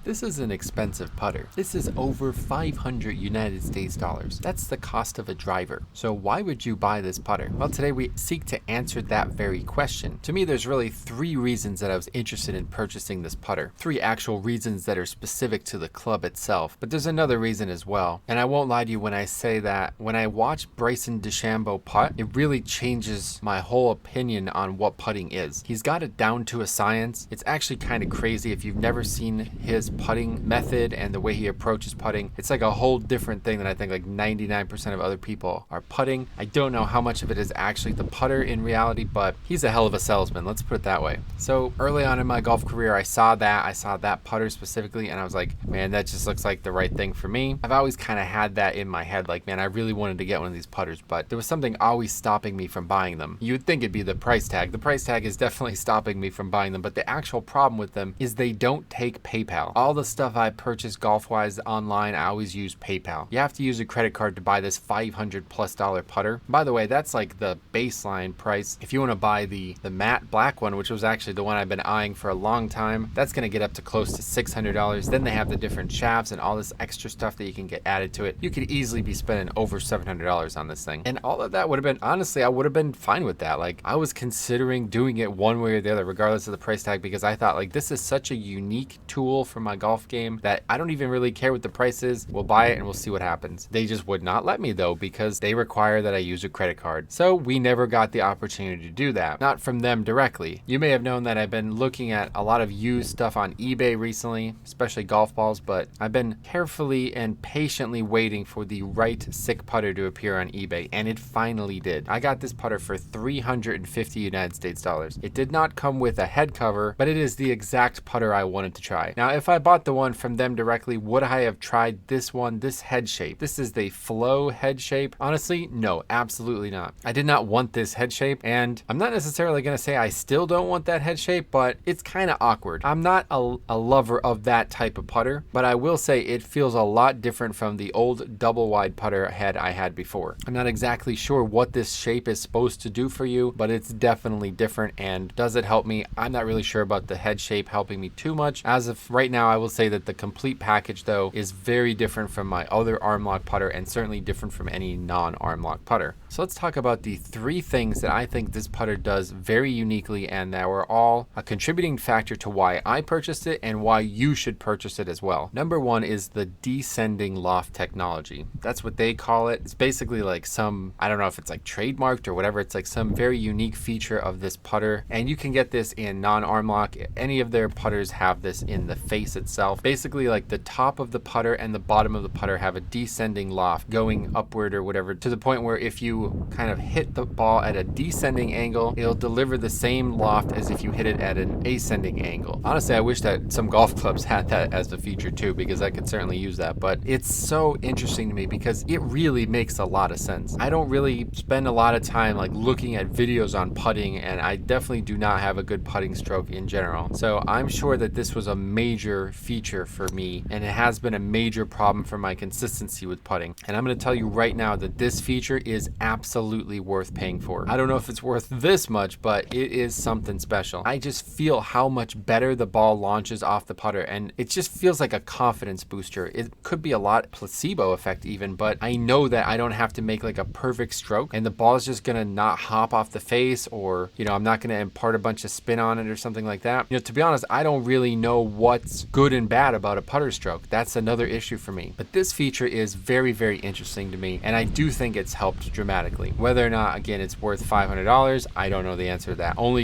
This is an expensive putter. This is over 500 United States dollars. That's the cost of a driver. So why would you buy this putter? Well, today we seek to answer that very question. To me, there's really three reasons that I was interested in purchasing this putter. Three actual reasons that are specific to the club itself, but there's another reason as well. And I won't lie to you when I say that when I watch Bryson DeChambeau putt, it really changes my whole opinion on what putting is. He's got it down to a science. It's actually kind of crazy if you've never seen his putting method and the way he approaches putting. It's like a whole different thing than I think like 99% of other people are putting. I don't know how much of it is actually the putter in reality, but he's a hell of a salesman, let's put it that way. So early on in my golf career, I saw that putter specifically, and I was like, man, that just looks like the right thing for me. I've always kind of had that in my head, like, man, I really wanted to get one of these putters, but there was something always stopping me from buying them. You would think it'd be the price tag. The price tag is definitely stopping me from buying them, but the actual problem with them is they don't take PayPal. All the stuff I purchase golf-wise online, I always use PayPal. You have to use a credit card to buy this $500+ putter. By the way, that's like the baseline price. If you want to buy the matte black one, which was actually the one I've been eyeing for a long time, that's going to get up to close to $600. Then they have the different shafts and all this extra stuff that you can get added to it. You could easily be spending over $700 on this thing. And all of that would have been, honestly, I would have been fine with that. Like, I was considering doing it one way or the other, regardless of the price tag, because I thought, like, this is such a unique tool for my golf game that I don't even really care what the price is. We'll buy it and we'll see what happens. They just would not let me though, because they require that I use a credit card. So we never got the opportunity to do that. Not from them directly. You may have known that I've been looking at a lot of used stuff on eBay recently, especially golf balls, but I've been carefully and patiently waiting for the right Sik putter to appear on eBay, and it finally did. I got this putter for 350 United States dollars. It did not come with a head cover, but it is the exact putter I wanted to try. Now, if I bought the one from them directly, would I have tried this one, this head shape? This is the flow head shape. Honestly, no, absolutely not. I did not want this head shape, and I'm not necessarily going to say I still don't want that head shape, but it's kind of awkward. I'm not a lover of that type of putter, but I will say it feels a lot different from the old double wide putter head I had before. I'm not exactly sure what this shape is supposed to do for you, but it's definitely different. And does it help me? I'm not really sure about the head shape helping me too much. As of right now, I will say that the complete package though is very different from my other Armlock putter, and certainly different from any non-Armlock putter. So let's talk about the three things that I think this putter does very uniquely, and that were all a contributing factor to why I purchased it and why you should purchase it as well. Number one is the descending loft technology. That's what they call it. It's basically like some, I don't know if it's like trademarked or whatever. It's like some very unique feature of this putter, and you can get this in non-Armlock. Any of their putters have this in the face itself. Basically, like the top of the putter and the bottom of the putter have a descending loft going upward or whatever, to the point where if you kind of hit the ball at a descending angle, it'll deliver the same loft as if you hit it at an ascending angle. Honestly, I wish that some golf clubs had that as a feature too, because I could certainly use that. But it's so interesting to me because it really makes a lot of sense. I don't really spend a lot of time like looking at videos on putting, and I definitely do not have a good putting stroke in general. So I'm sure that this was a major feature for me, and it has been a major problem for my consistency with putting. And I'm going to tell you right now that this feature is absolutely worth paying for. I don't know if it's worth this much, but it is something special. I just feel how much better the ball launches off the putter, and it just feels like a confidence booster. It could be a lot placebo effect even, but I know that I don't have to make like a perfect stroke, and the ball is just going to not hop off the face, or, you know, I'm not going to impart a bunch of spin on it or something like that. You know, to be honest, I don't really know what's good and bad about a putter stroke. That's another issue for me. But this feature is very, very interesting to me, and I do think it's helped dramatically. Whether or not, again, it's worth $500, I don't know the answer to that. Only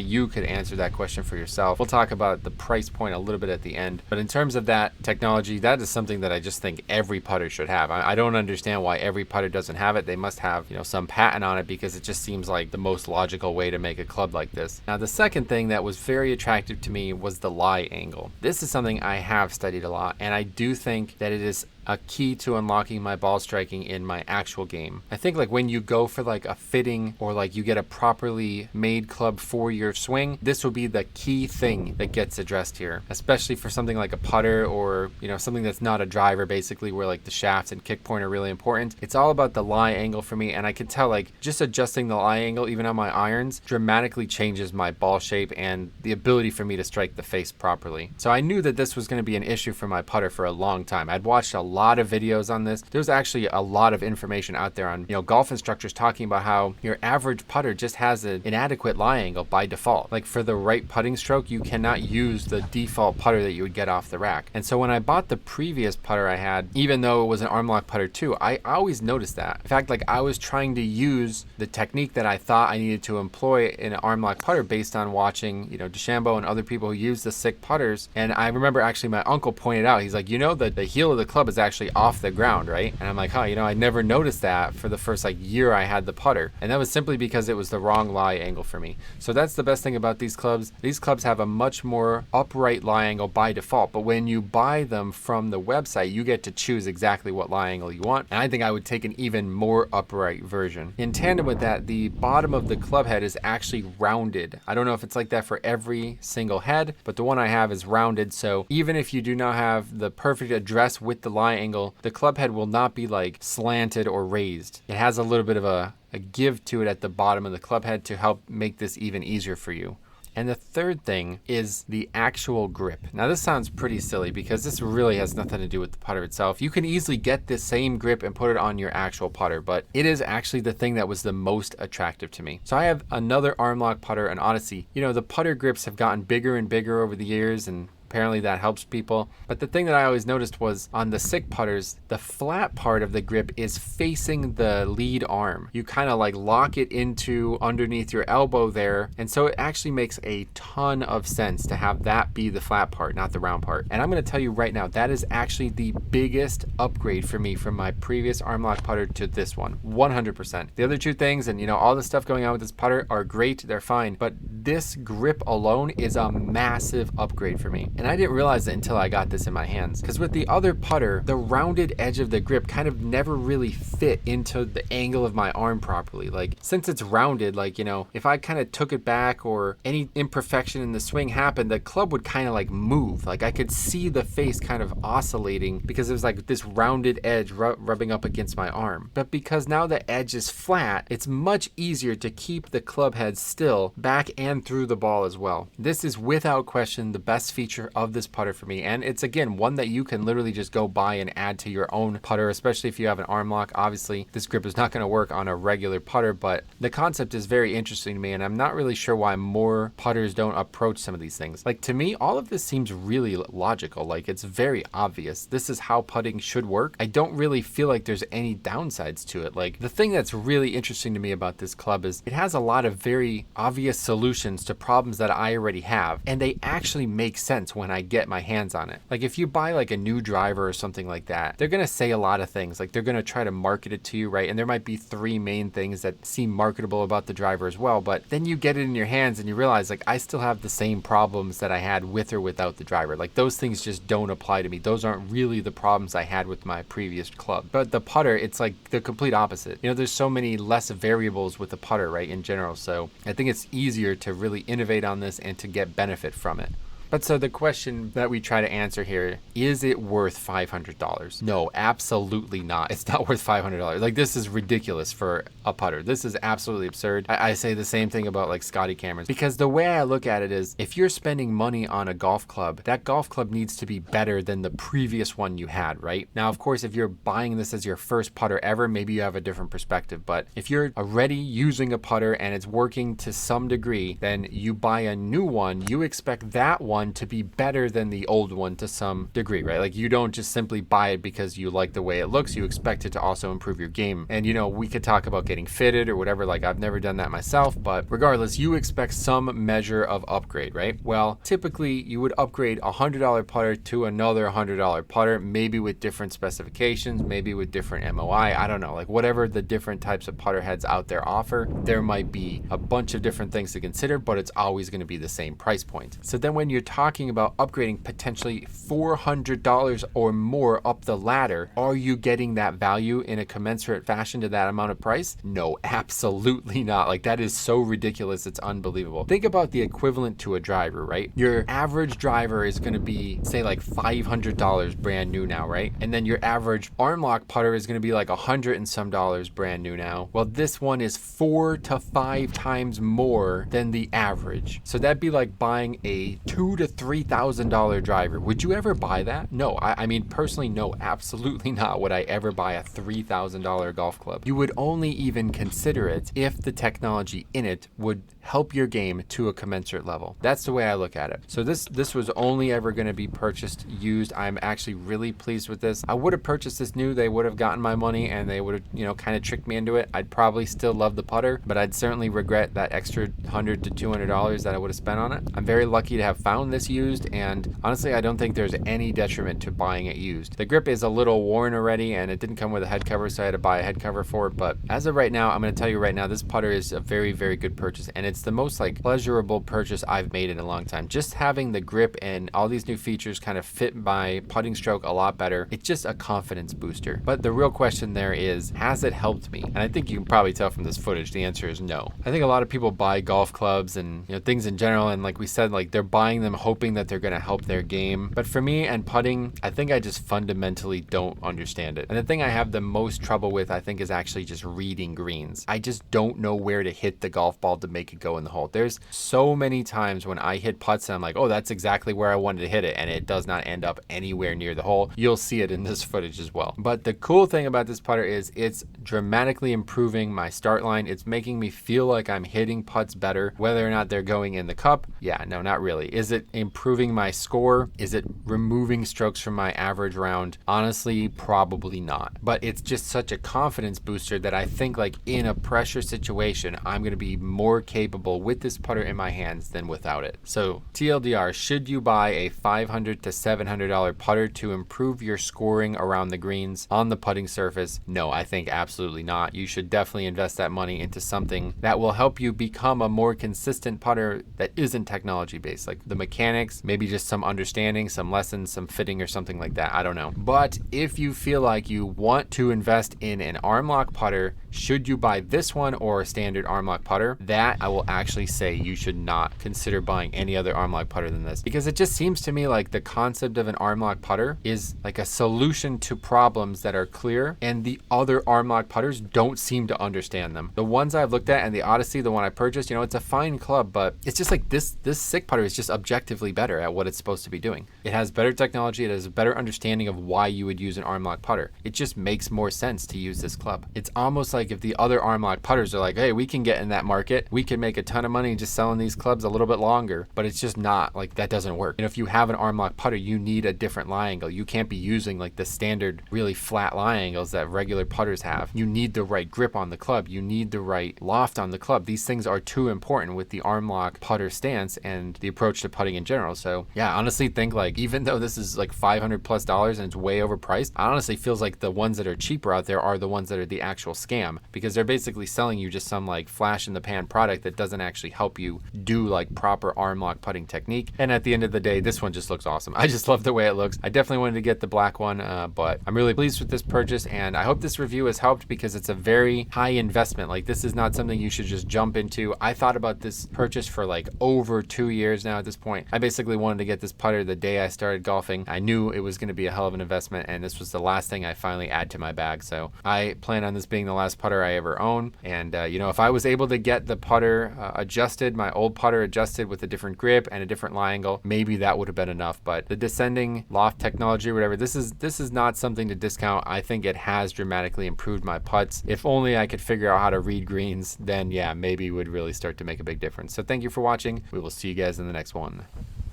you could answer that question for yourself. We'll talk about the price point a little bit at the end. But in terms of that technology, that is something that I just think every putter should have. I don't understand why every putter doesn't have it. They must have, you know, some patent on it, because it just seems like the most logical way to make a club like this. Now, the second thing that was very attractive to me was the lie angle. This is something I have studied a lot, and I do think that it is a key to unlocking my ball striking in my actual game. I think like when you go for like a fitting or like you get a properly made club for your swing, this will be the key thing that gets addressed here, especially for something like a putter or, you know, something that's not a driver, basically, where like the shaft and kick point are really important. It's all about the lie angle for me, and I can tell like just adjusting the lie angle even on my irons dramatically changes my ball shape and the ability for me to strike the face properly. So I knew that this was going to be an issue for my putter for a long time. I'd watched a lot of videos on this. There's actually a lot of information out there on, you know, golf instructors talking about how your average putter just has an inadequate lie angle by default. Like for the right putting stroke, you cannot use the default putter that you would get off the rack. And so when I bought the previous putter I had, even though it was an Armlock putter too, I always noticed that. In fact, like I was trying to use the technique that I thought I needed to employ in an Armlock putter based on watching, you know, DeChambeau and other people who use the Sik putters. And I remember actually my uncle pointed out, he's like, you know that the heel of the club is actually off the ground, right? And I'm like, huh, you know, I never noticed that for the first like year I had the putter. And that was simply because it was the wrong lie angle for me. So that's the best thing about these clubs. These clubs have a much more upright lie angle by default, but when you buy them from the website, you get to choose exactly what lie angle you want. And I think I would take an even more upright version. In tandem with that, the bottom of the club head is actually rounded. I don't know if it's like that for every single head, but the one I have is rounded. So even if you do not have the perfect address with the lie angle, the club head will not be like slanted or raised. It has a little bit of a give to it at the bottom of the club head to help make this even easier for you. And the third thing is the actual grip. Now this sounds pretty silly because this really has nothing to do with the putter itself. You can easily get this same grip and put it on your actual putter, but it is actually the thing that was the most attractive to me. So I have another Armlock putter, an Odyssey. You know, the putter grips have gotten bigger and bigger over the years, and apparently that helps people. But the thing that I always noticed was on the Sik putters, the flat part of the grip is facing the lead arm. You kind of like lock it into underneath your elbow there. And so it actually makes a ton of sense to have that be the flat part, not the round part. And I'm going to tell you right now, that is actually the biggest upgrade for me from my previous Armlock putter to this one, 100%. The other two things and, you know, all the stuff going on with this putter are great, they're fine. But this grip alone is a massive upgrade for me. And I didn't realize it until I got this in my hands. Because with the other putter, the rounded edge of the grip kind of never really fit into the angle of my arm properly. Like, since it's rounded, like, you know, if I kind of took it back or any imperfection in the swing happened, the club would kind of like move. Like, I could see the face kind of oscillating because it was like this rounded edge rubbing up against my arm. But because now the edge is flat, it's much easier to keep the club head still back and through the ball as well. This is without question the best feature of this putter for me, and it's again one that you can literally just go buy and add to your own putter, especially if you have an Armlock. Obviously this grip is not going to work on a regular putter, but the concept is very interesting to me, and I'm not really sure why more putters don't approach some of these things. Like, to me, all of this seems really logical. Like, it's very obvious this is how putting should work. I don't really feel like there's any downsides to it. Like, the thing that's really interesting to me about this club is it has a lot of very obvious solutions to problems that I already have, and they actually make sense when I get my hands on it. Like, if you buy like a new driver or something like that, they're gonna say a lot of things. Like, they're gonna try to market it to you, right? And there might be three main things that seem marketable about the driver as well, but then you get it in your hands and you realize, like, I still have the same problems that I had with or without the driver. Like, those things just don't apply to me. Those aren't really the problems I had with my previous club. But the putter, it's like the complete opposite. You know, there's so many less variables with the putter, right, in general. So I think it's easier to really innovate on this and to get benefit from it. But so the question that we try to answer here, is it worth $500? No, absolutely not. It's not worth $500. Like, this is ridiculous for a putter. This is absolutely absurd. I say the same thing about like Scotty Camerons, because the way I look at it is, if you're spending money on a golf club, that golf club needs to be better than the previous one you had, right? Now, of course, if you're buying this as your first putter ever, maybe you have a different perspective. But if you're already using a putter and it's working to some degree, then you buy a new one, you expect that one to be better than the old one to some degree, right? Like, you don't just simply buy it because you like the way it looks. You expect it to also improve your game. And, you know, we could talk about getting fitted or whatever. Like, I've never done that myself, but regardless, you expect some measure of upgrade, right? Well, typically you would upgrade a $100 putter to another $100 putter, maybe with different specifications, maybe with different MOI. I don't know, like, whatever the different types of putter heads out there offer, there might be a bunch of different things to consider, but it's always going to be the same price point. So then when you're talking about upgrading potentially $400 or more up the ladder, are you getting that value in a commensurate fashion to that amount of price? No, absolutely not. Like, that is so ridiculous, it's unbelievable. Think about the equivalent to a driver, right? Your average driver is going to be, say, like $500 brand new now, right? And then your average Armlock putter is going to be like $100 and some brand new now. Well, this one is 4 to 5 times more than the average. So that'd be like buying a $2,000 to $3,000 driver. Would you ever buy that? No, I mean, personally, no, absolutely not would I ever buy a $3,000 golf club. You would only even consider it if the technology in it would help your game to a commensurate level. That's the way I look at it. So this was only ever going to be purchased used. I'm actually really pleased with this. I would have purchased this new. They would have gotten my money and they would have, kind of tricked me into it. I'd probably still love the putter, but I'd certainly regret that extra $100 to $200 that I would have spent on it. I'm very lucky to have found this used, and honestly, I don't think there's any detriment to buying it used. The grip is a little worn already, and it didn't come with a head cover, so I had to buy a head cover for it. But as of right now, I'm going to tell you right now, this putter is a very, very good purchase, and it's the most pleasurable purchase I've made in a long time. Just having the grip and all these new features kind of fit my putting stroke a lot better. It's just a confidence booster. But the real question there is, has it helped me? And I think you can probably tell from this footage, the answer is no. I think a lot of people buy golf clubs and things in general, and like we said, they're buying them hoping that they're going to help their game. But for me and putting, I think I just fundamentally don't understand it. And the thing I have the most trouble with, I think, is actually just reading greens. I just don't know where to hit the golf ball to make it go in the hole. There's so many times when I hit putts and I'm like, oh, that's exactly where I wanted to hit it, and it does not end up anywhere near the hole. You'll see it in this footage as well. But the cool thing about this putter is it's dramatically improving my start line. It's making me feel like I'm hitting putts better. Whether or not they're going in the cup, yeah, no, not really. Is it improving my score? Is it removing strokes from my average round? Honestly, probably not. But it's just such a confidence booster that I think in a pressure situation, I'm going to be more capable with this putter in my hands than without it. So TLDR, should you buy a $500 to $700 putter to improve your scoring around the greens on the putting surface? No, I think absolutely not. You should definitely invest that money into something that will help you become a more consistent putter that isn't technology based, like the mechanics, maybe just some understanding, some lessons, some fitting or something like that. I don't know. But if you feel like you want to invest in an Armlock putter, should you buy this one or a standard Armlock putter? That I will actually say you should not consider buying any other Armlock putter than this, because it just seems to me like the concept of an Armlock putter is like a solution to problems that are clear, and the other Armlock putters don't seem to understand them. The ones I've looked at, and the Odyssey, the one I purchased, it's a fine club, but it's just like this Sik putter is just objectively better at what it's supposed to be doing. It has better technology. It has a better understanding of why you would use an Armlock putter. It just makes more sense to use this club. It's almost like if the other Armlock putters are like, hey, we can get in that market, we can make a ton of money just selling these clubs a little bit longer, but it's just not, that doesn't work. And if you have an Armlock putter, you need a different lie angle. You can't be using the standard really flat lie angles that regular putters have. You need the right grip on the club. You need the right loft on the club. These things are too important with the Armlock putter stance and the approach to putting in general. So yeah, honestly think even though this is $500+ and it's way overpriced, I honestly feels like the ones that are cheaper out there are the ones that are the actual scam, because they're basically selling you just some flash in the pan product that doesn't actually help you do proper Armlock putting technique. And at the end of the day, this one just looks awesome. I just love the way it looks. I definitely wanted to get the black one, but I'm really pleased with this purchase, and I hope this review has helped, because it's a very high investment. This is not something you should just jump into. I thought about this purchase for over 2 years now at this point. I basically wanted to get this putter the day I started golfing. I knew it was going to be a hell of an investment, and this was the last thing I finally add to my bag. So I plan on this being the last putter I ever own. And if I was able to get the putter adjusted, my old putter adjusted with a different grip and a different lie angle, maybe that would have been enough. But the descending loft technology or whatever, this is not something to discount. I think it has dramatically improved my putts. If only I could figure out how to read greens, then yeah, maybe it would really start to make a big difference. So thank you for watching. We will see you guys in the next one.